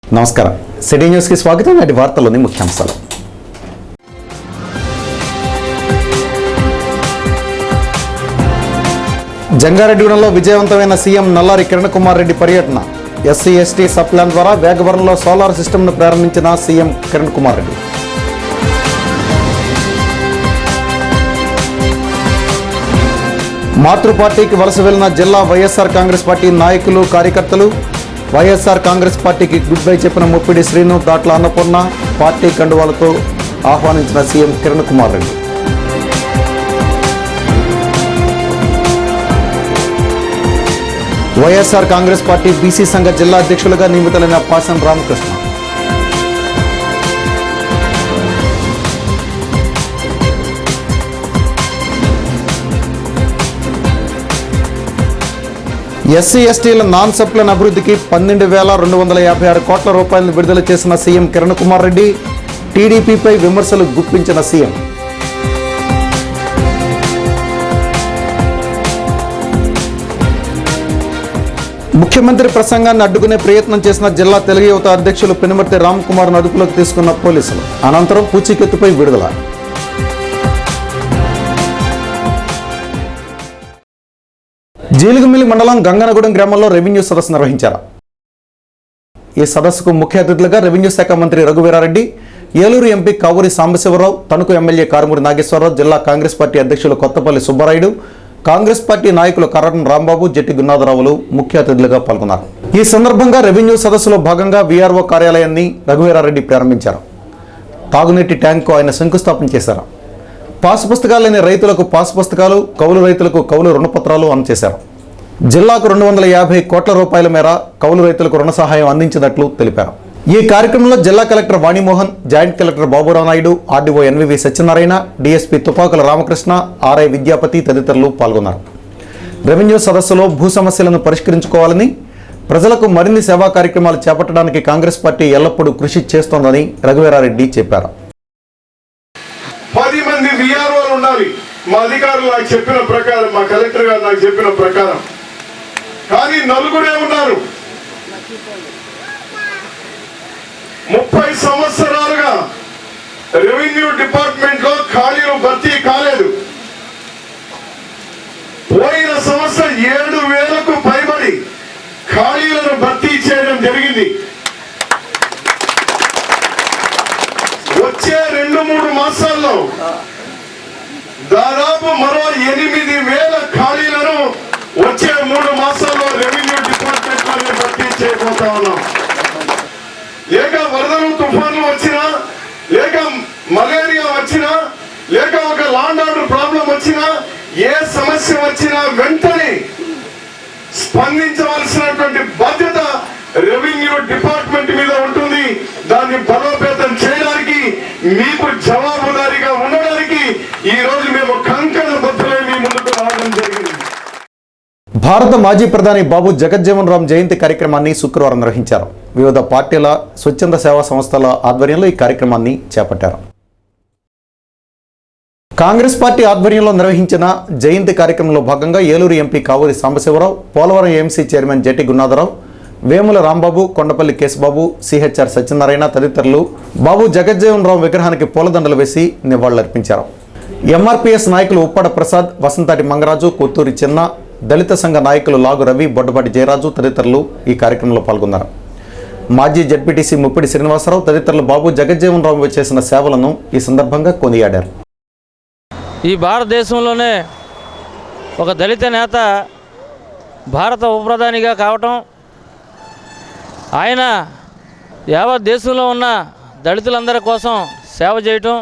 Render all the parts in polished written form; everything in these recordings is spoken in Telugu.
నమస్కారం. సిటీ న్యూస్కి స్వాగతం. నేటి వార్తల్లోని ముఖ్యాంశాలు. జంగారెడ్డిగూడెంలో విజయవంతమైన సీఎం నల్లారి కిరణ్ కుమార్ రెడ్డి పర్యటన. ఎస్సీ ఎస్టీ సబ్ ప్లాన్ ద్వారా వేగవరంలో సోలార్ సిస్టమ్ను ప్రారంభించిన సీఎం కిరణ్ కుమార్ రెడ్డి. మాతృ పార్టీకి వలస వెళ్లిన జిల్లా వైఎస్ఆర్ కాంగ్రెస్ పార్టీ నాయకులు, కార్యకర్తలు. వైఎస్ఆర్ కాంగ్రెస్ పార్టీకి గుడ్ బై చెప్పిన ముప్పిడి శ్రీను, దాట్ల అన్నపూర్ణ పార్టీ కండువాలతో ఆహ్వానించిన CM Kiran Kumar Reddy. YSR Congress party BC సంఘ జిల్లా అధ్యక్షులుగా నియమితులైన పాసం రామకృష్ణ. ఎస్సీ ఎస్టీల నాన్ సప్లైన్ అభివృద్ధికి 12,256 కోట్ల రూపాయలను విడుదల చేసిన సీఎం కిరణ్ కుమార్ రెడ్డి. టీడీపీపై విమర్శలు గుప్పించిన సీఎం. ముఖ్యమంత్రి ప్రసంగాన్ని అడ్డుకునే ప్రయత్నం చేసిన జిల్లా తెలుగు యువత అధ్యక్షులు పెనుమర్తి రామ్ కుమార్ను అదుపులోకి తీసుకున్న పోలీసులు. అనంతరం పూచీకత్తుపై విడుదల. జీలుగుమిల్లి మండలం గంగనగూడెం గ్రామంలో రెవెన్యూ సదస్సు నిర్వహించారు. ఈ సదస్సుకు ముఖ్య అతిథులుగా రెవెన్యూ శాఖ మంత్రి రఘువీరారెడ్డి, ఏలూరు ఎంపీ కావూరి సాంబశివరావు, తణుకు ఎమ్మెల్యే కారుమూరి నాగేశ్వరరావు, జిల్లా కాంగ్రెస్ పార్టీ అధ్యక్షులు కొత్తపల్లి సుబ్బారాయుడు, కాంగ్రెస్ పార్టీ నాయకులు కరణం రాంబాబు, జట్టి గున్నాథరావులు ముఖ్య అతిథులుగా పాల్గొన్నారు. ఈ సందర్భంగా రెవెన్యూ సదస్సులో భాగంగా వీఆర్ఓ కార్యాలయాన్ని రఘువీరారెడ్డి ప్రారంభించారు. తాగునీటి ట్యాంకు ఆయన శంకుస్థాపన చేశారు. పాసు పుస్తకాలు లేని రైతులకు పాసు పుస్తకాలు, కౌలు రైతులకు కౌలు రుణపత్రాలు అందజేశారు. జిల్లాకు 250 కోట్ల రూపాయల మేర కౌలు రైతులకు రుణ సహాయం అందించినట్లు తెలిపారు. ఈ కార్యక్రమంలో జిల్లా collector Vanimohan, joint collector Baburao Naidu, RDO NVV Satyanarayana, DSP Tupakula Ramakrishna, RI Vidyapathi తదితరులు పాల్గొన్నారు. రెవెన్యూ సదస్సులో భూ సమస్యలను పరిష్కరించుకోవాలని, ప్రజలకు మరిన్ని సేవా కార్యక్రమాలు చేపట్టడానికి కాంగ్రెస్ పార్టీ ఎల్లప్పుడూ కృషి చేస్తోందని రఘువీరారెడ్డి చెప్పారు. 10 మంది విఆర్ఓలు ఉండాలి. మా అధికారులు నాకు చెప్పిన ప్రకారం, మా కలెక్టర్ గారు నాకు చెప్పిన ప్రకారం, కానీ 4 ఉన్నారు. 30 సంవత్సరాలుగా రెవెన్యూ డిపార్ట్మెంట్ లో ఖాళీలు భర్తీ కాలేదు. పోయిన సంవత్సరం 7,000కు పైబడి ఖాళీలను భర్తీ చేయడం జరిగింది. వచ్చే 2-3 మాసాల్లో దాదాపు మరో 8,000 ఖాళీలను వచ్చే 3 మాసాల్లో రెవెన్యూ డిపార్ట్మెంట్ లో భర్తీ చేయబోతా ఉన్నాం. లేక వరదలు, తుఫాన్లు వచ్చినా, లేక మలేరియా వచ్చినా, లేక ఒక లాండ్ ఆర్డర్ ప్రాబ్లం వచ్చినా, ఏ సమస్య వచ్చినా వెంటనే స్పందించవలసినటువంటి బాధ్యత రెవెన్యూ డిపార్ట్మెంట్ మీద ఉంటుంది. దాన్ని బలోపేతం చేయడానికి, మీకు జవాబుదారీగా ఉండడానికి ఈ రోజు మేము కంకణ బద్దులై మీ ముందుకు రావడం జరిగింది. భారత మాజీ ప్రధాని బాబు జగజ్జీవన్ రామ్ జయంతి కార్యక్రమాన్ని శుక్రవారం నిర్వహించారు. వివిధ పార్టీల, స్వచ్ఛంద సేవా సంస్థల ఆధ్వర్యంలో ఈ కార్యక్రమాన్ని చేపట్టారు. కాంగ్రెస్ పార్టీ ఆధ్వర్యంలో నిర్వహించిన జయంతి కార్యక్రమంలో భాగంగా Eluru MP Kavuri Sambasivarao, Polavaram AMC chairman Jatti Gunnatharao, Vemula Rambabu, Kondapalli Keshababu, CHR Satyanarayana తదితరులు బాబు జగజ్జీవన్ రామ్ విగ్రహానికి పూలదండలు వేసి నివాళులర్పించారు. ఎంఆర్పీఎస్ నాయకులు ఉప్పాడ ప్రసాద్, వసంతాటి మంగరాజు, కొత్తూరి చిన్న, దళిత సంఘ నాయకులు లాగు రవి, బొడ్డపాటి జయరాజు తదితరులు ఈ కార్యక్రమంలో పాల్గొన్నారు. మాజీ జడ్పీటీసీ ముప్పిడి శ్రీనివాసరావు తదితరులు బాబు జగజ్జీవన్ రామ్ చేసిన సేవలను ఈ సందర్భంగా కొనియాడారు. ఈ భారతదేశంలోనే ఒక దళిత నేత భారత ఉప ప్రధానిగా కావటం, ఆయన యావత్ దేశంలో ఉన్న దళితులందరి కోసం సేవ చేయటం,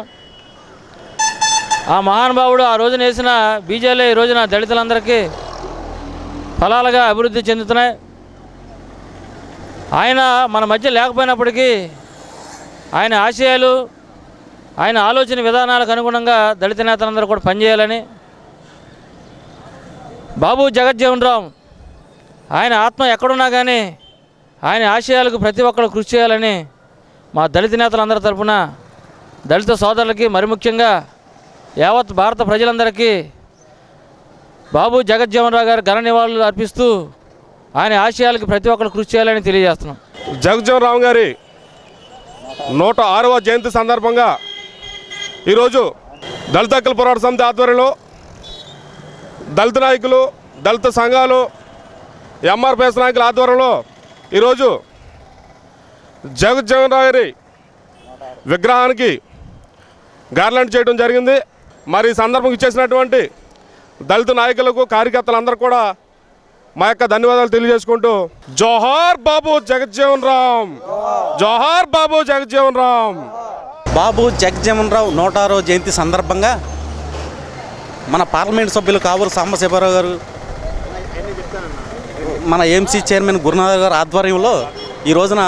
ఆ మహానుభావుడు ఆ రోజున వేసిన బీజాలే ఈ రోజున దళితులందరికీ ఫలాలుగా అభివృద్ధి చెందుతున్నాయి. ఆయన మన మధ్య లేకపోయినప్పటికీ ఆయన ఆశయాలు, ఆయన ఆలోచన విధానాలకు అనుగుణంగా దళిత నేతలందరూ కూడా పనిచేయాలని బాబు జగజ్జీవన్ రామ్ ఆయన ఆత్మ ఎక్కడున్నా కానీ ఆయన ఆశయాలకు ప్రతి ఒక్కరు కృషి చేయాలని మా దళిత నేతలందరి తరఫున దళిత సోదరులకి, మరి ముఖ్యంగా యావత్ భారత ప్రజలందరికీ బాబు జగజ్జీవన్ రావు గారు ఘన నివాళులు అర్పిస్తూ ఆయన ఆశయాలకు ప్రతి ఒక్కరు కృషి చేయాలని తెలియజేస్తున్నాం. జగజ్జీవన్ రామ్ గారి 106వ జయంతి సందర్భంగా ఈరోజు దళిత హక్కుల పోరాట సమితి ఆధ్వర్యంలో దళిత నాయకులు, దళిత సంఘాలు, ఎంఆర్పిఎస్ నాయకుల ఆధ్వర్యంలో ఈరోజు జగజ్జీవన్ రామ్ గారి విగ్రహానికి గార్లాండ్ చేయడం జరిగింది. మరి ఈ సందర్భంగా ఇచ్చేసినటువంటి దళిత నాయకులకు, కార్యకర్తలందరూ కూడా మా యొక్క ధన్యవాదాలు తెలియజేసుకుంటూ జోహార్ బాబు జగజ్జీవన్ రామ్, జోహార్ బాబు జగజ్జీవన్ రామ్. బాబు జగజ్జీవన్ రావు 106వ జయంతి సందర్భంగా మన పార్లమెంట్ సభ్యులు కావూరు సాంబశివరావు గారు, మన ఏఎంసీ చైర్మన్ గురునాథ్ గారు ఆధ్వర్యంలో ఈ రోజున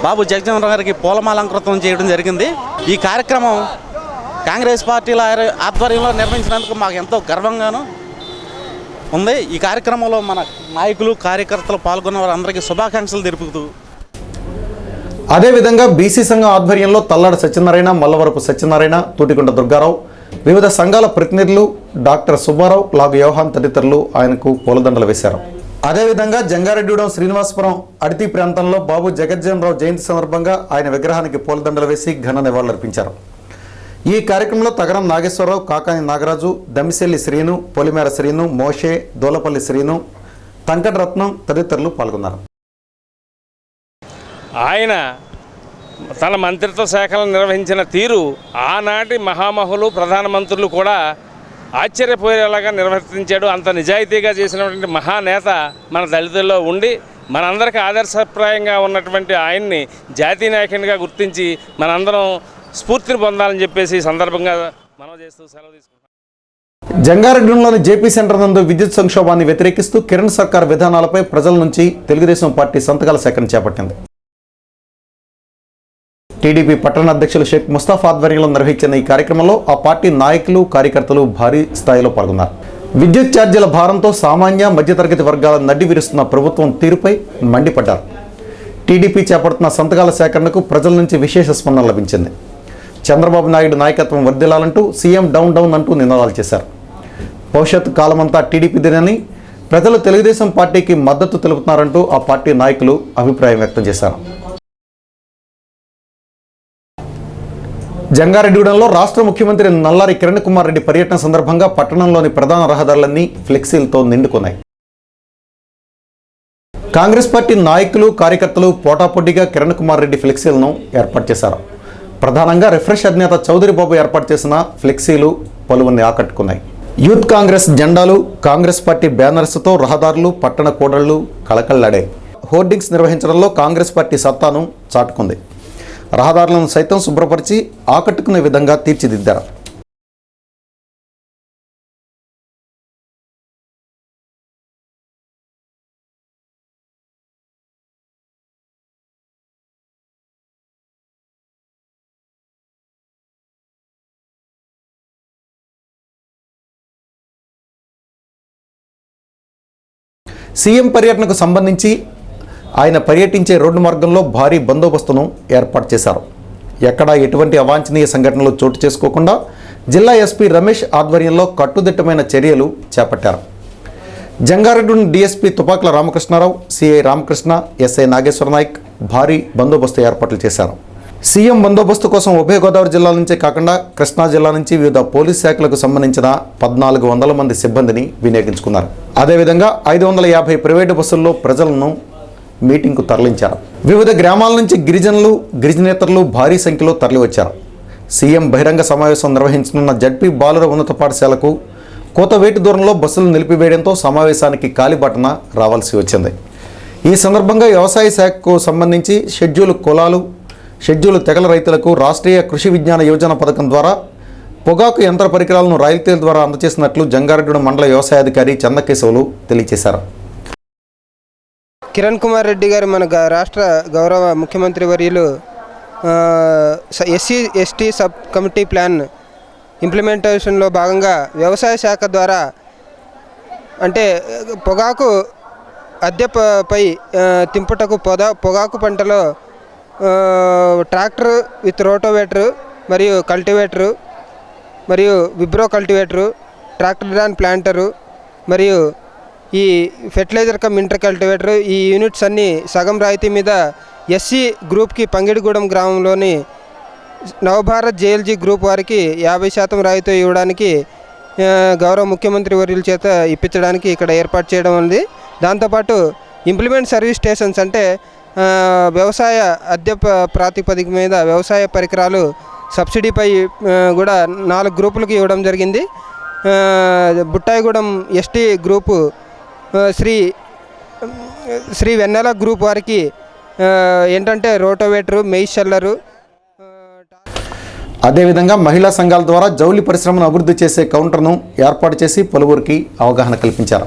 బాబు జగజ్జీవన్ రావు గారికి పూలమాలంకృతం చేయడం జరిగింది. ఈ కార్యక్రమం కాంగ్రెస్ పార్టీల ఆధ్వర్యంలో నిర్వహించినందుకు మాకు ఎంతో గర్వంగాను ఉంది. ఈ కార్యక్రమంలో మన నాయకులు, కార్యకర్తలు పాల్గొన్న వారందరికీ శుభాకాంక్షలు తెలుపుతూ అదేవిధంగా బీసీ సంఘం ఆధ్వర్యంలో తల్లాడ సత్యనారాయణ, మల్లవరపు సత్యనారాయణ, తూటికొండ దుర్గారావు, వివిధ సంఘాల ప్రతినిధులు, డాక్టర్ సుబ్బారావు, లాగు యోహాన్ తదితరులు ఆయనకు పూలదండలు వేశారు. అదేవిధంగా జంగారెడ్డిగూడెం శ్రీనివాసపురం అడితి ప్రాంతంలో బాబు జగజ్జీవన్ రావు జయంతి సందర్భంగా ఆయన విగ్రహానికి పూలదండలు వేసి ఘన నివాళులర్పించారు. ఈ కార్యక్రమంలో తగరం నాగేశ్వరరావు, కాకాని నాగరాజు, దమిశెల్లి శ్రీను, పొలిమేర శ్రీను, మోషే, దోలపల్లి శ్రీను, తంకటరత్నం తదితరులు పాల్గొన్నారు. ఆయన తన మంత్రిత్వ శాఖలను నిర్వహించిన తీరు ఆనాటి మహామహులు, ప్రధానమంత్రులు కూడా ఆశ్చర్యపోయేలాగా నిర్వర్తించాడు. అంత నిజాయితీగా చేసినటువంటి మహానేత మన దళితుల్లో ఉండి మనందరికీ ఆదర్శప్రాయంగా ఉన్నటువంటి ఆయన్ని జాతీయ నాయకునిగా గుర్తించి మనందరం స్ఫూర్తిని పొందాలని చెప్పేసి సందర్భంగా మనం చేస్తూ సెలవు తీసుకుంటాం. జంగారెడ్డిలోని జేపీ సెంటర్ నందు విద్యుత్ సంక్షోభాన్ని వ్యతిరేకిస్తూ కిరణ్ సర్కార్ విధానాలపై ప్రజల నుంచి తెలుగుదేశం పార్టీ సంతకాల సేకరణ చేపట్టింది. టీడీపీ పట్టణ అధ్యక్షులు షేక్ ముస్తాఫా ఆధ్వర్యంలో నిర్వహించిన ఈ కార్యక్రమంలో ఆ పార్టీ నాయకులు, కార్యకర్తలు భారీ స్థాయిలో పాల్గొన్నారు. విద్యుత్ ఛార్జీల భారంతో సామాన్య, మధ్యతరగతి వర్గాల నడ్డి విరుస్తున్న ప్రభుత్వం తీరుపై మండిపడ్డారు. టీడీపీ చేపడుతున్న సంతకాల సేకరణకు ప్రజల నుంచి విశేష స్పందన లభించింది. చంద్రబాబు నాయుడు నాయకత్వం వర్ధిల్లాలంటూ సీఎం డౌన్ డౌన్ అంటూ నినాదాలు చేశారు. భవిష్యత్తు కాలమంతా టీడీపీదేనని, ప్రజలు తెలుగుదేశం పార్టీకి మద్దతు తెలుపుతున్నారంటూ ఆ పార్టీ నాయకులు అభిప్రాయం వ్యక్తం చేశారు. జంగారెడ్డిగూడెంలో రాష్ట్ర ముఖ్యమంత్రి నల్లారి కిరణ్ కుమార్ రెడ్డి పర్యటన సందర్భంగా పట్టణంలోని ప్రధాన రహదారులన్నీ ఫ్లెక్సీలతో నిండుకున్నాయి. కాంగ్రెస్ పార్టీ నాయకులు, కార్యకర్తలు పోటాపోటీగా కిరణ్ కుమార్ రెడ్డి ఫ్లెక్సీలను ఏర్పాటు చేశారు. ప్రధానంగా రిఫ్రెష్ అధినేత చౌదరి బాబు ఏర్పాటు చేసిన ఫ్లెక్సీలు పలువురిని ఆకట్టుకున్నాయి. యూత్ కాంగ్రెస్ జెండాలు, కాంగ్రెస్ పార్టీ బ్యానర్స్తో రహదారులు, పట్టణ కూడళ్లు కళకళ్లాడాయి. హోర్డింగ్స్ నిర్వహించడంలో కాంగ్రెస్ పార్టీ సత్తాను చాటుకుంది. రహదారులను సైతం శుభ్రపరిచి ఆకట్టుకునే విధంగా తీర్చిదిద్దారు. సీఎం పర్యటనకు సంబంధించి ఆయన పర్యటించే రోడ్డు మార్గంలో భారీ బందోబస్తును ఏర్పాటు చేశారు. ఎక్కడా ఎటువంటి అవాంఛనీయ సంఘటనలు చోటు చేసుకోకుండా జిల్లా ఎస్పీ రమేష్ ఆధ్వర్యంలో కట్టుదిట్టమైన చర్యలు చేపట్టారు. Jangareddy DSP Tupakula Ramakrishnarao, CI Ramakrishna, SI Nageswara Nayak భారీ బందోబస్తు ఏర్పాట్లు చేశారు. సీఎం బందోబస్తు కోసం ఉభయ గోదావరి జిల్లాల నుంచే కాకుండా కృష్ణా జిల్లా నుంచి వివిధ పోలీస్ శాఖలకు సంబంధించిన 1400 మంది సిబ్బందిని వినియోగించుకున్నారు. అదేవిధంగా 550 ప్రైవేటు బస్సుల్లో ప్రజలను మీటింగ్కు తరలించారు. వివిధ గ్రామాల నుంచి గిరిజనులు, గిరిజనేతరులు భారీ సంఖ్యలో తరలివచ్చారు. సీఎం బహిరంగ సమావేశం నిర్వహించనున్న జడ్పీ బాలుర ఉన్నత పాఠశాలకు కోతవేటు దూరంలో బస్సులు నిలిపివేయడంతో సమావేశానికి కాలిబాటన రావాల్సి వచ్చింది. ఈ సందర్భంగా వ్యవసాయ శాఖకు సంబంధించి షెడ్యూల్ తెగల రైతులకు రాష్ట్రీయ కృషి విజ్ఞాన యోజన పథకం ద్వారా పొగాకు యంత్ర పరికరాలను రాయితీల ద్వారా అందజేసినట్లు జంగారెడ్డి మండల వ్యవసాయాధికారి చందకేశవులు తెలియజేశారు. కిరణ్ కుమార్ రెడ్డి గారు మన రాష్ట్ర గౌరవ ముఖ్యమంత్రి వర్యులు SC ST sub committee plan ఇంప్లిమెంటేషన్లో భాగంగా వ్యవసాయ శాఖ ద్వారా అంటే పొగాకు అద్దెపై తింపుటకు పొగాకు పంటలో ట్రాక్టర్ విత్ రోటోవేటరు మరియు కల్టివేటరు మరియు విబ్రో కల్టివేటరు, ట్రాక్టర్ డాన్ ప్లాంటరు మరియు ఈ ఫెర్టిలైజర్ కమ్ ఇంటర్ కల్టివేటర్ ఈ యూనిట్స్ అన్నీ సగం రాయితీ మీద ఎస్సీ గ్రూప్కి పంగిడిగూడెం గ్రామంలోని నవభారత్ జేఎల్జీ గ్రూప్ వారికి 50% రాయితీ ఇవ్వడానికి గౌరవ ముఖ్యమంత్రి వర్యుల చేత ఇప్పించడానికి ఇక్కడ ఏర్పాటు చేయడం ఉంది. దాంతోపాటు ఇంప్లిమెంట్ సర్వీస్ స్టేషన్స్ అంటే వ్యవసాయ అద్దె ప్రాతిపదిక మీద వ్యవసాయ పరికరాలు సబ్సిడీపై కూడా 4 గ్రూపులకు ఇవ్వడం జరిగింది. బుట్టాయిగూడెం ఎస్టీ గ్రూపు శ్రీ వెన్నెల గ్రూప్ వారికి ఏంటంటే రోటోవేటరు, మెయిస్ షెల్లరు. అదేవిధంగా మహిళా సంఘాల ద్వారా జౌళి పరిశ్రమను అభివృద్ధి చేసే కౌంటర్ను ఏర్పాటు చేసి పలువురికి అవగాహన కల్పించారు.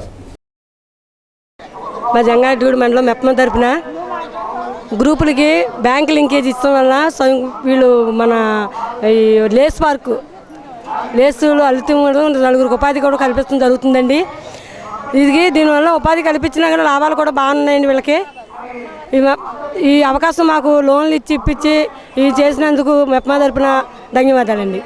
మా జంగారెడ్డిగూడెం మండలం మెప్పమ తరపున గ్రూపులకి బ్యాంక్ లింకేజ్ ఇచ్చడం వల్ల వీళ్ళు మన ఈ లేస్ పార్కు లేసులు అల్లుతూ నలుగురికి ఉపాధి కూడా కల్పించడం జరుగుతుందండి. దీనివల్ల ఉపాధి కల్పించినా కానీ లాభాలు కూడా బాగున్నాయండి. వీళ్ళకి ఈ అవకాశం మాకు లోన్లు ఇప్పించి ఇవి చేసినందుకు మెప్పమ తరపున ధన్యవాదాలండి.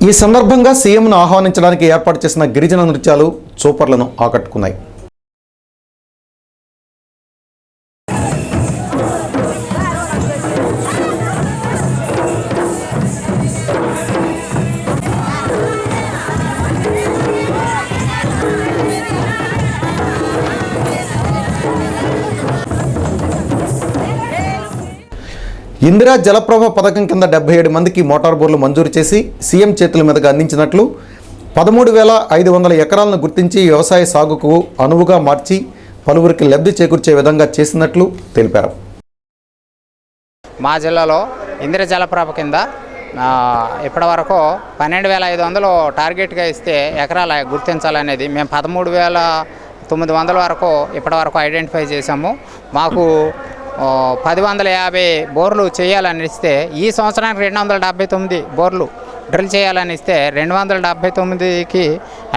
ఈ సందర్భంగా సీఎంను ఆహ్వానించడానికి ఏర్పాటు చేసిన గిరిజన నృత్యాలు చూపర్లను ఆకట్టుకున్నాయి. ఇందిరా జలప్రభ పథకం కింద 77 మందికి మోటార్ బోర్లు మంజూరు చేసి సీఎం చేతుల మీదుగా అందించినట్లు 13,500 ఎకరాలను గుర్తించి వ్యవసాయ సాగుకు అనువుగా మార్చి పలువురికి లబ్ధి చేకూర్చే విధంగా చేసినట్లు తెలిపారు. మా జిల్లాలో ఇందిరా జలప్రభ కింద ఇప్పటివరకు 12,500 టార్గెట్గా ఇస్తే ఎకరాల గుర్తించాలనేది మేము 13,900 వరకు ఇప్పటివరకు ఐడెంటిఫై చేశాము. మాకు 1050 బోర్లు చేయాలని ఇస్తే ఈ సంవత్సరానికి 279 బోర్లు డ్రిల్ చేయాలని ఇస్తే 279కి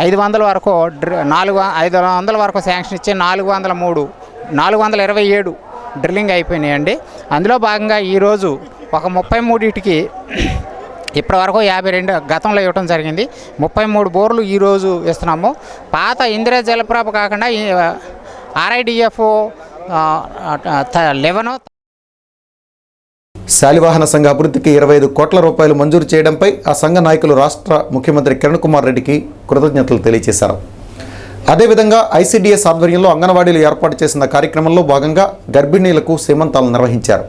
500 వరకు 500 వరకు శాంక్షన్ ఇచ్చి 427 డ్రిల్లింగ్ అయిపోయినాయండి. అందులో భాగంగా ఈరోజు ఒక 33కి ఇప్పటివరకు 52 గతంలో ఇవ్వడం జరిగింది. 33 బోర్లు ఈరోజు ఇస్తున్నాము. పాత ఇందిరా జలప్రభ కాకుండా RIDF 11 శాలివాహన సంఘ అభివృద్ధికి 25 కోట్ల రూపాయలు మంజూరు చేయడంపై ఆ సంఘ నాయకులు రాష్ట్ర ముఖ్యమంత్రి కిరణ్ కుమార్ రెడ్డికి కృతజ్ఞతలు తెలియజేశారు. అదేవిధంగా ICDS ఆధ్వర్యంలో అంగన్వాడీలు ఏర్పాటు చేసిన కార్యక్రమంలో భాగంగా గర్భిణీలకు సీమంతాలు నిర్వహించారు.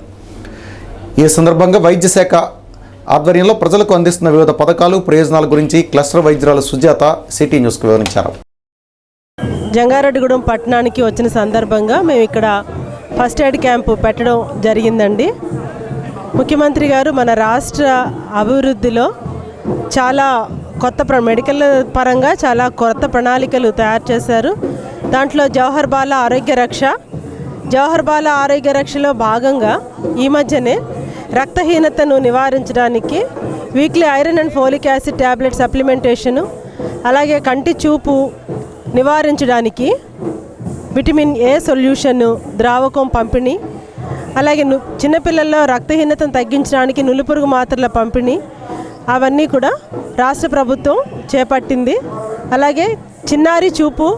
ఈ సందర్భంగా వైద్య శాఖ ఆధ్వర్యంలో ప్రజలకు అందిస్తున్న వివిధ పథకాలు ప్రయోజనాల గురించి క్లస్టర్ వైద్యురాలు సుజాత సిటీ న్యూస్కు వివరించారు. జంగారెడ్డిగూడెం పట్టణానికి వచ్చిన సందర్భంగా మేము ఇక్కడ ఫస్ట్ ఎయిడ్ క్యాంపు పెట్టడం జరిగిందండి. ముఖ్యమంత్రి గారు మన రాష్ట్ర అభివృద్ధిలో చాలా కొత్త మెడికల్ పరంగా చాలా కొత్త ప్రణాళికలు తయారు చేశారు. దాంట్లో జవహర్ బాల ఆరోగ్య రక్షలో భాగంగా ఈ మధ్యనే రక్తహీనతను నివారించడానికి weekly iron and folic acid tablet supplementation, అలాగే కంటి చూపు నివారించడానికి విటమిన్ A సొల్యూషన్ ద్రావకం పంపిణీ, అలాగే చిన్నపిల్లల్లో రక్తహీనతను తగ్గించడానికి నులిపురుగు మాత్రల పంపిణీ అవన్నీ కూడా రాష్ట్ర ప్రభుత్వం చేపట్టింది. అలాగే చిన్నారి చూపు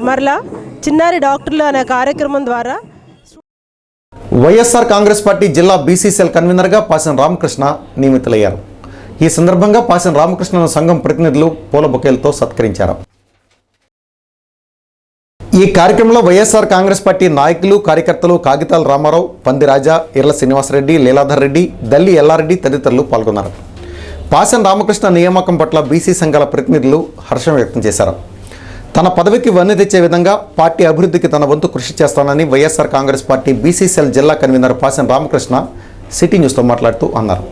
మరలా చిన్నారి డాక్టర్లు అనే కార్యక్రమం ద్వారా వైఎస్ఆర్ కాంగ్రెస్ పార్టీ జిల్లా బీసీ సెల్ కన్వీనర్గా పాసిన రామకృష్ణ నియమితులయ్యారు. ఈ సందర్భంగా పాసిన రామకృష్ణను సంఘం ప్రతినిధులు పూల బొకేలతో సత్కరించారు. ఈ కార్యక్రమంలో వైఎస్ఆర్ కాంగ్రెస్ పార్టీ నాయకులు, కార్యకర్తలు కాగితాల రామారావు, పందిరాజా, ఇర్ల శ్రీనివాసరెడ్డి, లీలాధర్ రెడ్డి, దల్లి ఎల్లారెడ్డి తదితరులు పాల్గొన్నారు. పాసిన రామకృష్ణ నియామకం పట్ల బీసీ సంఘాల ప్రతినిధులు హర్షం వ్యక్తం చేశారు. తన పదవికి వన్నె తెచ్చే విధంగా పార్టీ అభివృద్ధికి తన వంతు కృషి చేస్తానని YSR Congress party BC cell జిల్లా కన్వీనర్ పాసిన రామకృష్ణ సిటీ న్యూస్తో మాట్లాడుతూ అన్నారు.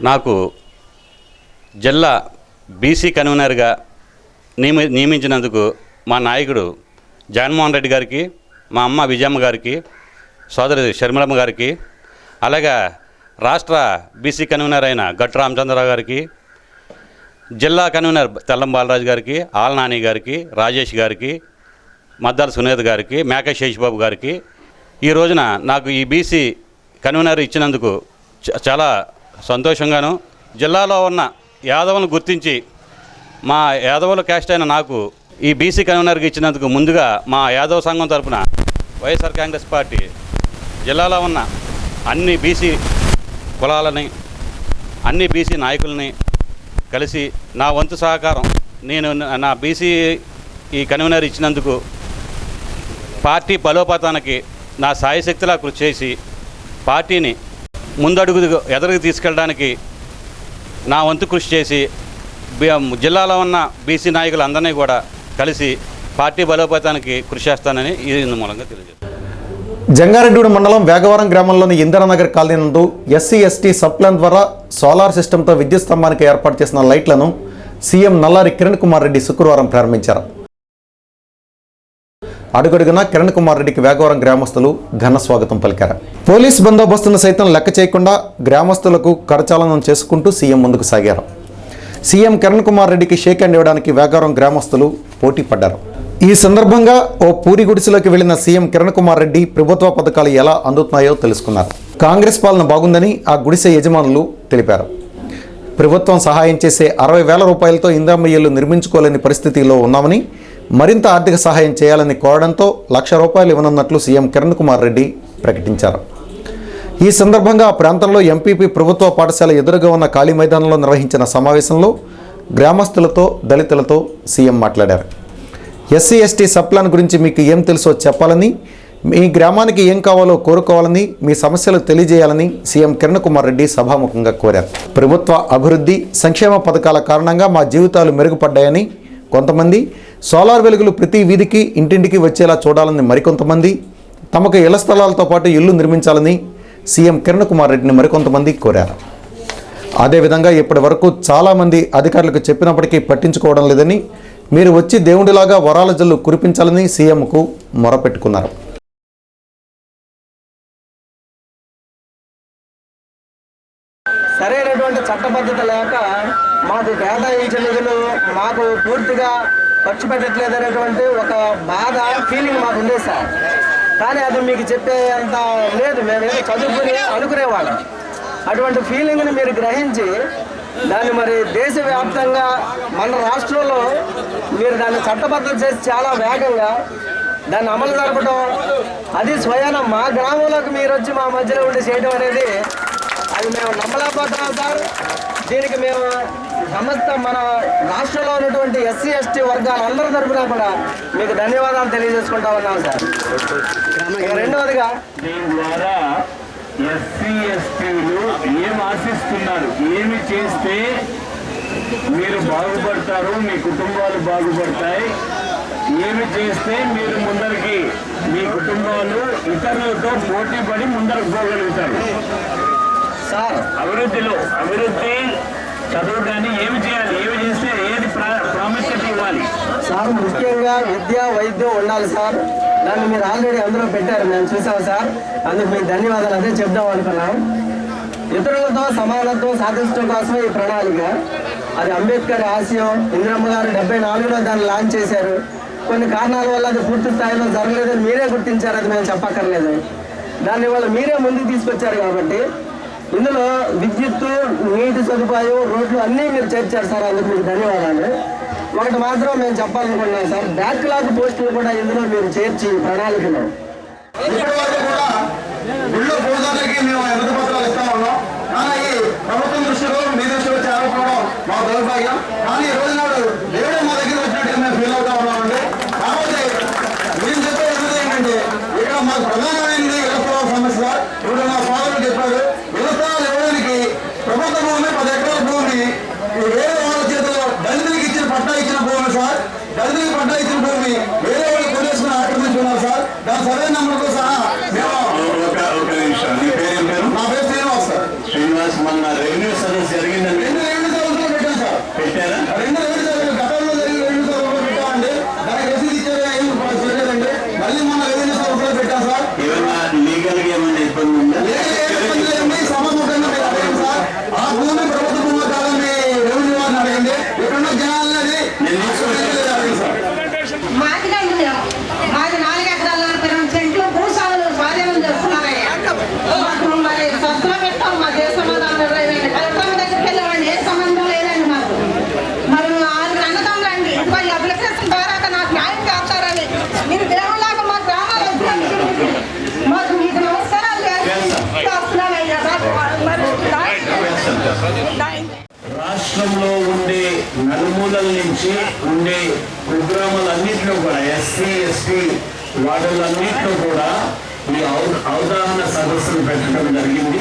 నాకు జిల్లా బీసీ కన్వీనర్గా నియమించినందుకు మా నాయకుడు జగన్మోహన్ రెడ్డి గారికి, మా అమ్మ విజయమ్మ గారికి, సోదరి షర్మిలమ్మ గారికి, అలాగే రాష్ట్ర బీసీ కన్వీనర్ అయిన గట్టు రామచంద్రరావు గారికి, జిల్లా కన్వీనర్ తెల్లం బాలరాజు గారికి, ఆలనాని గారికి, రాజేష్ గారికి, మద్దాల సునీత గారికి, మేక శేషబాబు గారికి ఈ రోజున నాకు ఈ బీసీ కన్వీనర్ ఇచ్చినందుకు చాలా సంతోషంగాను, జిల్లాలో ఉన్న యాదవులను గుర్తించి మా యాదవుల క్యాస్ట్ అయిన నాకు ఈ బీసీ కన్వీనర్కి ఇచ్చినందుకు ముందుగా మా యాదవ్ సంఘం తరఫున వైఎస్ఆర్ కాంగ్రెస్ పార్టీ జిల్లాలో ఉన్న అన్ని బీసీ కులాలని అన్ని బీసీ నాయకుల్ని కలిసి నా వంతు సహకారం నేను నా బీసీ ఈ కన్వీనర్ ఇచ్చినందుకు పార్టీ బలోపేతానికి నా సాయశక్తిలా కృషి చేసి పార్టీని ముందడుగు ఎదురుకు తీసుకెళ్ళడానికి నా వంతు కృషి చేసి జిల్లాలో ఉన్న బీసీ నాయకులందరినీ కూడా కలిసి పార్టీ బలోపేతానికి కృషి చేస్తానని ఈ మూలంగా తెలియజేస్తాను. జంగారెడ్డిగూడెం మండలం వేగవరం గ్రామంలోని ఇందిరానగర్ కాలనీ నందు ఎస్సీ ఎస్టీ సబ్ ప్లాన్ ద్వారా సోలార్ సిస్టంతో విద్యుత్ స్తంభానికి ఏర్పాటు చేసిన లైట్లను సీఎం నల్లారి కిరణ్ కుమార్ రెడ్డి శుక్రవారం ప్రారంభించారు. అడుగడుగునా కిరణ్ కుమార్ రెడ్డికి వేగవరం గ్రామస్తులు ఘన స్వాగతం పలికారు. పోలీస్ బందోబస్తును సైతం లెక్క చేయకుండా గ్రామస్తులకు కరచాలనం చేసుకుంటూ సీఎం ముందుకు సాగారు. సీఎం కిరణ్ కుమార్ రెడ్డికి షేక్ హ్యాండ్ ఇవ్వడానికి వేగవరం గ్రామస్తులు పోటీ పడ్డారు. ఈ సందర్భంగా ఓ పూరి గుడిసెలోకి వెళ్లిన సీఎం కిరణ్ కుమార్ రెడ్డి ప్రభుత్వ పథకాలు ఎలా అందుతున్నాయో తెలుసుకున్నారు. కాంగ్రెస్ పాలన బాగుందని ఆ గుడిసె యజమానులు తెలిపారు. ప్రభుత్వం సహాయం చేసే 60,000 రూపాయలతో ఇందిరమ్మ ఇళ్లు నిర్మించుకోలేని పరిస్థితిలో ఉన్నామని, మరింత ఆర్థిక సహాయం చేయాలని కోరడంతో ₹1,00,000 ఇవ్వనున్నట్లు సీఎం కిరణ్ కుమార్ రెడ్డి ప్రకటించారు. ఈ సందర్భంగా ఆ ప్రాంతంలో ఎంపీపీ ప్రభుత్వ పాఠశాల ఎదురుగా ఉన్న ఖాళీ మైదానంలో నిర్వహించిన సమావేశంలో గ్రామస్తులతో దళితులతో సీఎం మాట్లాడారు. ఎస్సీ ఎస్టీ సబ్ ప్లాన్ గురించి మీకు ఏం తెలుసో చెప్పాలని, మీ గ్రామానికి ఏం కావాలో కోరుకోవాలని, మీ సమస్యలు తెలియజేయాలని సీఎం కిరణ్ కుమార్ రెడ్డి సభాముఖంగా కోరారు. ప్రభుత్వ అభివృద్ధి సంక్షేమ పథకాల కారణంగా మా జీవితాలు మెరుగుపడ్డాయని కొంతమంది, సోలార్ వెలుగులు ప్రతి వీధికి ఇంటింటికి వచ్చేలా చూడాలని మరికొంతమంది, తమకు ఇళ్ల స్థలాలతో పాటు ఇల్లు నిర్మించాలని సీఎం కిరణ్ కుమార్ రెడ్డిని మరికొంతమంది కోరారు. అదేవిధంగా ఇప్పటి వరకు చాలామంది అధికారులకు చెప్పినప్పటికీ పట్టించుకోవడం లేదని, మీరు వచ్చి దేవుడిలాగా వరాల జల్లు కురిపించాలని సీఎంకు మొరపెట్టుకున్నారు. సరైనటువంటి చట్టబద్ధత లేక మాకు కేటాయించిన నిధులు మాకు పూర్తిగా ఖర్చు పెట్టట్లేదు అనేటువంటి ఒక బాధ ఫీలింగ్ మాకు ఉండేది సార్. కానీ అది మీకు చెప్పే అంత లేదు, మేమేదో చదువుకుని అనుకునేవాళ్ళం. అటువంటి ఫీలింగ్ని మీరు గ్రహించి దాన్ని మరి దేశవ్యాప్తంగా మన రాష్ట్రంలో మీరు దాన్ని చట్టబద్ధం చేసి చాలా వేగంగా దాన్ని అమలు జరపడం, అది స్వయాన మా గ్రామంలోకి మీరు వచ్చి మా మధ్యలో ఉండి చేయడం అనేది అది మేము నమ్మలేకపోతున్నాం సార్. దీనికి మేము సమస్త మన రాష్ట్రంలో ఉన్నటువంటి ఎస్సీ ఎస్టీ వర్గాలందరి తరఫున కూడా మీకు ధన్యవాదాలు తెలియజేసుకుంటా ఉన్నాం సార్. రెండవదిగా దీని ద్వారా ఎస్సీ ఎస్టీలు ఏం ఆశిస్తున్నారు, ఏమి చేస్తే మీరు బాగుపడతారు, మీ కుటుంబాలు బాగుపడతాయి, ఏమి చేస్తే మీరు ముందరికి మీ కుటుంబాలు ఇతరులతో పోటీ పడి ముందరకు పోగలుగుతారు సార్. అభివృద్ధి చదువు కానీ ఏమి చేయాలి, ఏమి చేస్తే ఏది ప్రాముఖ్యత ఇవ్వాలి సార్. ముఖ్యంగా విద్య వైద్యం ఉండాలి సార్. దాన్ని మీరు ఆల్రెడీ అందులో పెట్టారు, మేము చూసాం సార్. అందుకు మీకు ధన్యవాదాలు. అదే చెప్దాం అనుకున్నాం. ఇతరులతో సమానత్వం సాధించడం కోసం ఈ ప్రణాళిక, అది అంబేద్కర్ ఆశయం. ఇందిరమ్మ గారు 74లో దాన్ని లాంచ్ చేశారు. కొన్ని కారణాల వల్ల అది పూర్తి స్థాయిలో జరగలేదని మీరే గుర్తించారు, అది మేము చెప్పక్కర్లేదు. దాన్ని వల్ల మీరే ముందుకు తీసుకొచ్చారు. కాబట్టి ఇందులో విద్యుత్తు, నీటి సదుపాయం, రోడ్లు అన్నీ మీరు చేర్చారు సార్. అందుకు మీకు ధన్యవాదాలు. ఒకటి మాత్రం మేము చెప్పాలనుకున్నాం సార్, బ్యాక్లాగ్ పోస్టులు కూడా ఇందులో మీరు చేర్చి ప్రణాళికలో మేము ఎదురు పత్రాలు ఇస్తా ఉన్నాం. కానీ ప్రభుత్వం దృష్టిలో మీ దృష్టిలో చేరకపోవడం మా దౌర్భాగ్యం. కానీ ఈ రోజు నాడు దేవుడే మా దగ్గర వచ్చినట్టుగా మేము ఫీల్ అవుతా ఉన్నామండి. కాకపోతే మేము చెప్పే ఏంటంటే ఇక్కడ మాకు ప్రధానమైనది ఇళ్ల స్థలాల సమస్య. ఇప్పుడు మా సోదరులు చెప్పారు, ఇళ్ల స్థలాలు ఇవ్వడానికి ప్రభుత్వ భూమి 10 ఎకరాల భూమి వేరే వాళ్ళ చేతిలో దళితులకు ఇచ్చిన పట్టా ఇచ్చిన భూమి సార్. దళితులకు పట్టా ఇచ్చిన భూమి వేరే వాళ్ళు కొనేసుకుని ఆక్రమించుకున్నారు సార్. దాని సర్వే నెంబర్తో సహా మేము నా పేరు శ్రీనివాస్ సార్. శ్రీనివాస్, మన రెవెన్యూ సదస్సు జరిగిందండి. 2 రెవెన్యూ సదస్సులో పెట్టాం సార్. పెట్టారా? 2 రెవెన్యూ సదస్సులు గతంలో జరిగిన రెవెన్యూ సదస్సులో పెట్టామండి. దానికి రసీదు ఇచ్చారా ఏం చేయలేదండి. మళ్ళీ మన రెవెన్యూ సదస్సులో పెట్టాం సార్. ఏమన్నా లీగల్ గా ఏమన్నా ఇబ్బంది ఉందా? సమర్పకంగా మీరు అడగండి సార్. ఆ భూమి ప్రభుత్వ భూమి కాదని రెవెన్యూ వారిని అడగండి. ఇక్కడ జనాలని అడగండి సార్. రాష్ట్రంలో ఉండే నలుమూలల నుంచి ఉండే కుగ్రామాలన్నింటిలో కూడా ఎస్సీ ఎస్టీ వార్డులన్నింటిలో కూడా ఈ అవగాహన సదస్సులు పెట్టడం జరిగింది.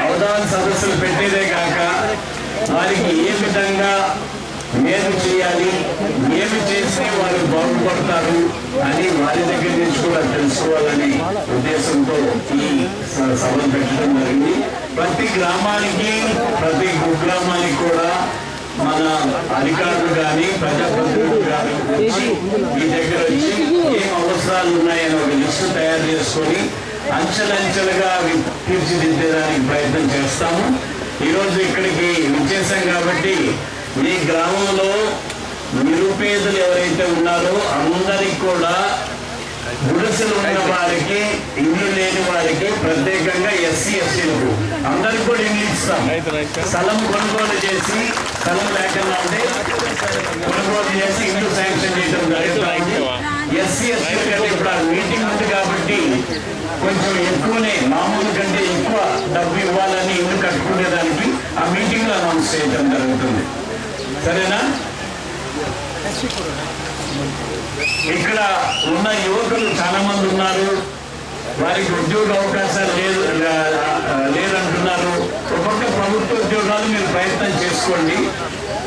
అవగాహన సదస్సులు పెట్టేదే కాక వారికి ఏ విధంగా ఏమి చేయాలి, ఏమి చేస్తే వారు బాగుపడతారు అని వారి దగ్గర నుంచి కూడా తెలుసుకోవాలని ఉద్దేశంతో ఈ సభలు పెట్టడం జరిగింది. ప్రతి గ్రామానికి ప్రతి కుగ్రామానికి కూడా మన అధికారులు కానీ ప్రజాప్రతినిధులు కానీ వచ్చి మీ దగ్గర వచ్చి ఏం అవసరాలు ఉన్నాయని ఒక లిస్టు తయారు చేసుకొని అంచెలంచెలుగా అవి తీర్చిదిద్దేదానికి ప్రయత్నం చేస్తాము. ఈరోజు ఇక్కడికి విచ్చేసాం కాబట్టి మీ గ్రామంలో నిరుపేదలు ఎవరైతే ఉన్నారో అందరికి కూడా గుడిసెలు ఉన్న వారికి, ఇల్లు లేని వారికి ప్రత్యేకంగా ఎస్సీ ఎస్టీలకు అందరికి కూడా ఇల్లు ఇస్తాం. స్థలం కొనుగోలు చేసి, స్థలం లేకుండా ఉంటే కొనుగోలు చేసి ఇల్లు శాంక్షన్ చేయడం జరుగుతుంది. ఎస్సీ ఎస్టీ కంటే ఇప్పుడు ఆ మీటింగ్ ఉంది కాబట్టి కొంచెం ఎక్కువనే, మామూలు కంటే ఎక్కువ డబ్బు ఇవ్వాలని ఇల్లు కట్టుకునేదానికి ఆ మీటింగ్ లో అనౌన్స్ చేయడం జరుగుతుంది. సరేనా? ఇక్కడ ఉన్న యువకులు చాలా మంది ఉన్నారు, వారికి ఉద్యోగ అవకాశాలు లేదంటున్నారు. ఒక్కొక్క ప్రభుత్వ ఉద్యోగాలు మీరు ప్రయత్నం చేసుకోండి.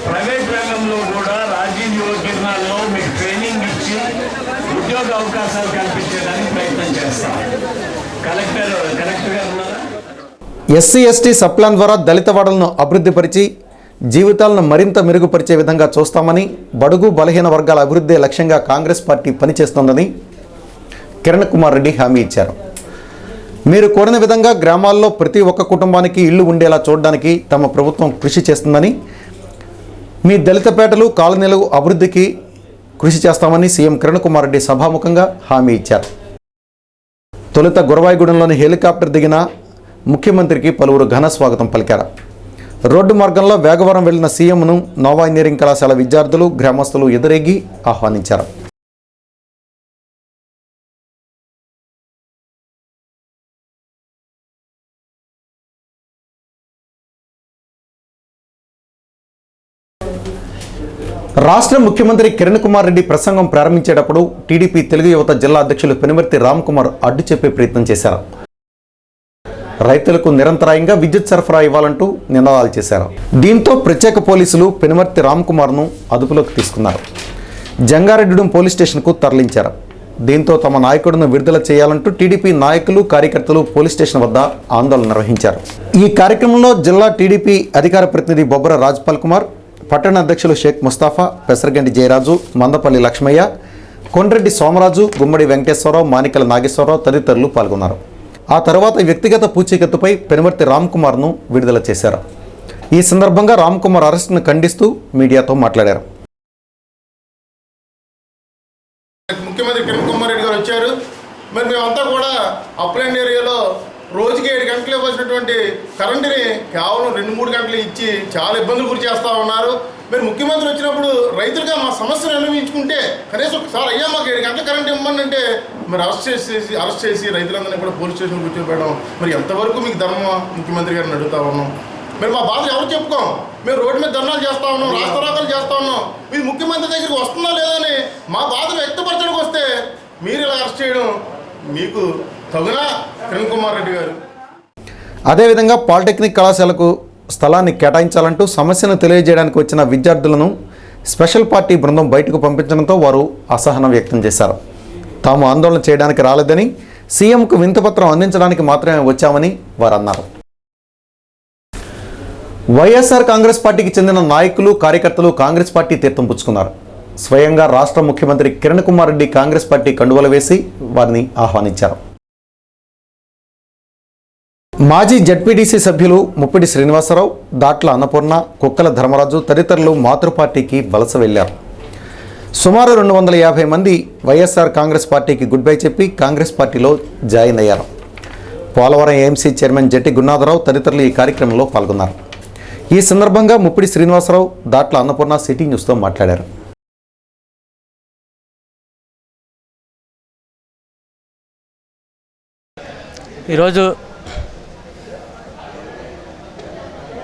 ప్రైవేట్ రంగంలో కూడా రాజీవ్ యువ కిరణాల్లో మీకు ట్రైనింగ్ ఇచ్చి ఉద్యోగ అవకాశాలు కల్పించేదానికి ప్రయత్నం చేస్తాం. కలెక్టర్ గారు ఉన్నారా? ఎస్సీ ఎస్టీ సప్లాన్ ద్వారా దళిత వాడలను అభివృద్ధిపరిచి జీవితాలను మరింత మెరుగుపరిచే విధంగా చూస్తామని, బడుగు బలహీన వర్గాల అభివృద్ధి లక్ష్యంగా కాంగ్రెస్ పార్టీ పనిచేస్తోందని కిరణ్ కుమార్ రెడ్డి హామీ ఇచ్చారు. మీరు కోరిన విధంగా గ్రామాల్లో ప్రతి ఒక్క కుటుంబానికి ఇల్లు ఉండేలా చూడడానికి తమ ప్రభుత్వం కృషి చేస్తుందని, మీ దళితపేటలు కాలనీలు అభివృద్ధికి కృషి చేస్తామని సీఎం కిరణ్ కుమార్ రెడ్డి సభాముఖంగా హామీ ఇచ్చారు. తొలుత గురవాయిగూడెంలోని హెలికాప్టర్ దిగిన ముఖ్యమంత్రికి పలువురు ఘన స్వాగతం పలికారు. రోడ్డు మార్గంలో వేగవరం వెళ్లిన సీఎంను నోవా ఇంజనీరింగ్ కళాశాల విద్యార్థులు, గ్రామస్తులు ఎదురెగి ఆహ్వానించారు. రాష్ట్ర ముఖ్యమంత్రి కిరణ్ కుమార్ రెడ్డి ప్రసంగం ప్రారంభించేటప్పుడు టీడీపీ తెలుగు యువత జిల్లా అధ్యక్షులు పెనుమర్తి రామ్ కుమార్ అడ్డు చెప్పే ప్రయత్నం చేశారు. రైతులకు నిరంతరాయంగా విద్యుత్ సరఫరా ఇవ్వాలంటూ నినాదాలు చేశారు. దీంతో ప్రత్యేక పోలీసులు పెనుమర్తి రామ్ కుమార్ను అదుపులోకి తీసుకున్నారు. జంగారెడ్డిగూడెం పోలీస్ స్టేషన్కు తరలించారు. దీంతో తమ నాయకుడిని విడుదల చేయాలంటూ టీడీపీ నాయకులు, కార్యకర్తలు పోలీస్ స్టేషన్ వద్ద ఆందోళన నిర్వహించారు. ఈ కార్యక్రమంలో జిల్లా టీడీపీ అధికార ప్రతినిధి బొబ్బర రాజ్పాల్ కుమార్, పట్టణ అధ్యక్షులు షేక్ ముస్తాఫా, పెసరగంటి జయరాజు, మందపల్లి లక్ష్మయ్య, కొండ్రెడ్డి సోమరాజు, గుమ్మడి వెంకటేశ్వరరావు, మానికల నాగేశ్వరరావు తదితరులు పాల్గొన్నారు. ఆ తర్వాత వ్యక్తిగత పూచీకత్తుపై పెనుమర్తి రామ్ కుమార్ను విడుదల చేశారు. ఈ సందర్భంగా రామ్ కుమార్ అరెస్టును ఖండిస్తూ మీడియాతో మాట్లాడారు. ముఖ్యమంత్రి కిరణ్ కుమార్ రెడ్డి గారు వచ్చారు. మరి మేమంతా కూడా అప్లైన్ ఏరియాలో రోజుకి 7 గంటలు ఇవ్వాల్సినటువంటి కరెంటుని కేవలం 2-3 గంటలు ఇచ్చి చాలా ఇబ్బందులు గురి చేస్తూ ఉన్నారు. మరి ముఖ్యమంత్రి వచ్చినప్పుడు రైతులుగా మా సమస్యను అనుభవించుకుంటే కనీసం ఒకసారి అయ్యా మాకు 7 గంటల కరెంట్ ఇవ్వమని అంటే మరి అరెస్ట్ చేసి రైతులందరినీ కూడా పోలీస్ స్టేషన్ కూర్చోబెట్టడం మరి ఎంతవరకు మీకు ధర్మం ముఖ్యమంత్రి గారిని అడుగుతా ఉన్నాం. మరి మా బాధ ఎవరు చెప్పుకోం. మేము రోడ్డు మీద ధర్నాలు చేస్తూ ఉన్నాం, రాస్తారోకాలు చేస్తూ ఉన్నాం. మీరు ముఖ్యమంత్రి దగ్గరికి వస్తుందా లేదని మా బాధను వ్యక్తపరచడానికి వస్తే మీరు ఇలా అరెస్ట్ చేయడం మీకు తగునా కిరణ్ కుమార్ రెడ్డి గారు? అదేవిధంగా పాలిటెక్నిక్ కళాశాలకు స్థలాన్ని కేటాయించాలంటూ సమస్యను తెలియజేయడానికి వచ్చిన విద్యార్థులను స్పెషల్ పార్టీ బృందం బయటకు పంపించడంతో వారు అసహనం వ్యక్తం చేశారు. తాము ఆందోళన చేయడానికి రాలేదని, సీఎంకు వినతిపత్రం అందించడానికి మాత్రమే వచ్చామని వారు అన్నారు. వైఎస్ఆర్ కాంగ్రెస్ పార్టీకి చెందిన నాయకులు, కార్యకర్తలు కాంగ్రెస్ పార్టీ తీర్థం పుచ్చుకున్నారు. స్వయంగా రాష్ట్ర ముఖ్యమంత్రి కిరణ్ కుమార్ రెడ్డి కాంగ్రెస్ పార్టీ కండువలు వేసి వారిని ఆహ్వానించారు. మాజీ జడ్పీటీసీ సభ్యులు ముప్పిడి శ్రీనివాసరావు, దాట్ల అన్నపూర్ణ, కుక్కల ధర్మరాజు తదితరులు మాతృపార్టీకి వలస వెళ్లారు. సుమారు 250 మంది వైఎస్ఆర్ కాంగ్రెస్ పార్టీకి గుడ్ బై చెప్పి కాంగ్రెస్ పార్టీలో జాయిన్ అయ్యారు. పోలవరం ఏఎంసీ చైర్మన్ జట్టి గున్నాథరావు తదితరులు ఈ కార్యక్రమంలో పాల్గొన్నారు. ఈ సందర్భంగా ముప్పిడి శ్రీనివాసరావు, దాట్ల అన్నపూర్ణ సిటీ న్యూస్తో మాట్లాడారు. ఈరోజు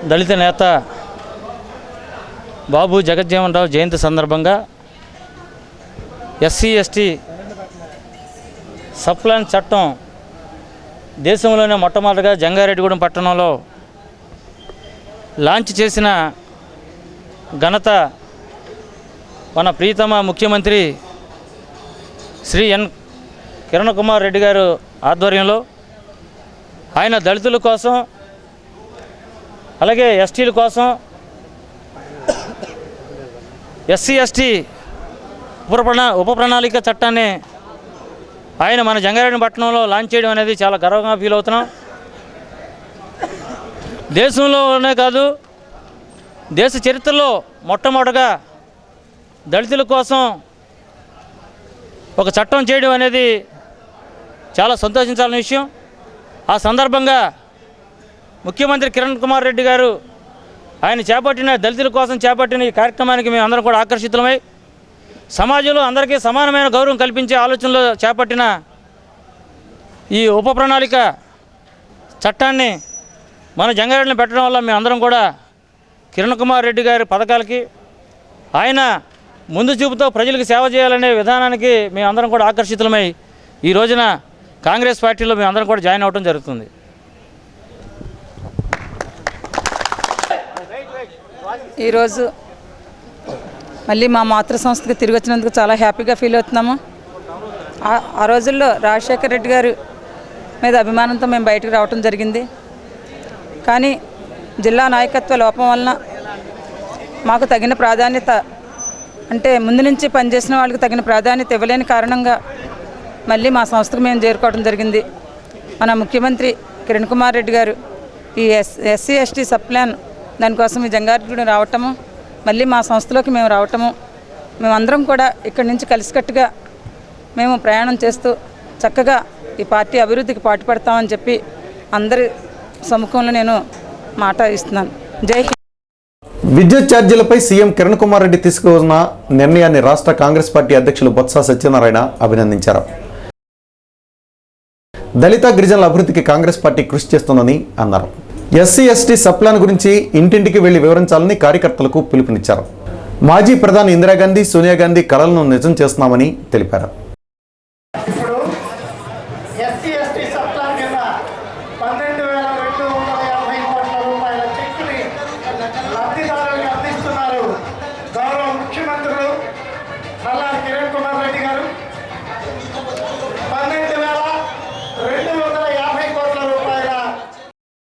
దళిత నేత బాబు జగజ్జీవన్ రావు జయంతి సందర్భంగా ఎస్సీ ఎస్టీ సప్లాన్ చట్టం దేశంలోనే మొట్టమొదటిగా జంగారెడ్డిగూడెం పట్టణంలో లాంచ్ చేసిన ఘనత మన ప్రీతమ ముఖ్యమంత్రి శ్రీ కిరణ్ కుమార్ రెడ్డి గారు ఆధ్వర్యంలో ఆయన దళితుల కోసం అలాగే ఎస్టీల కోసం ఎస్సీ ఎస్టీ ఉప ప్రణాళిక చట్టాన్ని ఆయన మన జంగారెడ్డి పట్టణంలో లాంచ్ చేయడం అనేది చాలా గర్వంగా ఫీల్ అవుతున్నాం. దేశంలోనే కాదు దేశ చరిత్రలో మొట్టమొదటిగా దళితుల కోసం ఒక చట్టం చేయడం అనేది చాలా సంతోషించాల్సిన విషయం. ఆ సందర్భంగా ముఖ్యమంత్రి కిరణ్ కుమార్ రెడ్డి గారు ఆయన చేపట్టిన దళితుల కోసం చేపట్టిన ఈ కార్యక్రమానికి మేము అందరం కూడా ఆకర్షితులమై సమాజంలో అందరికీ సమానమైన గౌరవం కల్పించే ఆలోచనలో చేపట్టిన ఈ ఉప ప్రణాళిక చట్టాన్ని మన జంగారెడ్డిని పెట్టడం వల్ల మేము అందరం కూడా కిరణ్ కుమార్ రెడ్డి గారి పథకాలకి ఆయన ముందు చూపుతో ప్రజలకు సేవ చేయాలనే విధానానికి మేము అందరం కూడా ఆకర్షితులమై ఈ రోజున కాంగ్రెస్ పార్టీలో మేము అందరం కూడా జాయిన్ అవ్వడం జరుగుతుంది. ఈరోజు మళ్ళీ మా మాతృ సంస్థకి తిరిగి వచ్చినందుకు చాలా హ్యాపీగా ఫీల్ అవుతున్నాము. ఆ రోజుల్లో రాజశేఖర్ రెడ్డి గారు మీద అభిమానంతో మేము బయటకు రావటం జరిగింది. కానీ జిల్లా నాయకత్వ లోపం వలన మాకు తగిన ప్రాధాన్యత అంటే ముందు నుంచి పనిచేసిన వాళ్ళకి తగిన ప్రాధాన్యత ఇవ్వలేని కారణంగా మళ్ళీ మా సంస్థకు మేము చేరుకోవడం జరిగింది. మన ముఖ్యమంత్రి కిరణ్ కుమార్ రెడ్డి గారు ఈ ఎస్సీ ఎస్టీ సప్లాన్ దానికోసం ఈ జంగారెడ్డిగూడెం రావటము మళ్ళీ మా సంస్థలోకి మేము రావటము మేమందరం కూడా ఇక్కడి నుంచి కలిసికట్టుగా మేము ప్రయాణం చేస్తూ చక్కగా ఈ పార్టీ అభివృద్ధికి పాటుపడతామని చెప్పి అందరి సముఖంలో నేను మాట ఇస్తున్నాను. జై హింద్. విద్యుత్ ఛార్జీలపై సీఎం కిరణ్ కుమార్ రెడ్డి తీసుకున్న నిర్ణయాన్ని రాష్ట్ర కాంగ్రెస్ పార్టీ అధ్యక్షులు బొత్స సత్యనారాయణ అభినందించారు. దళిత గిరిజనుల అభివృద్ధికి కాంగ్రెస్ పార్టీ కృషి చేస్తుందని అన్నారు. ఎస్సీ ఎస్టీ సప్లాన్ గురించి ఇంటింటికి వెళ్లి వివరించాలని కార్యకర్తలకు పిలుపునిచ్చారు. మాజీ ప్రధాని ఇందిరాగాంధీ సోనియా గాంధీ కలలను నిజం చేస్తున్నామని తెలిపారు.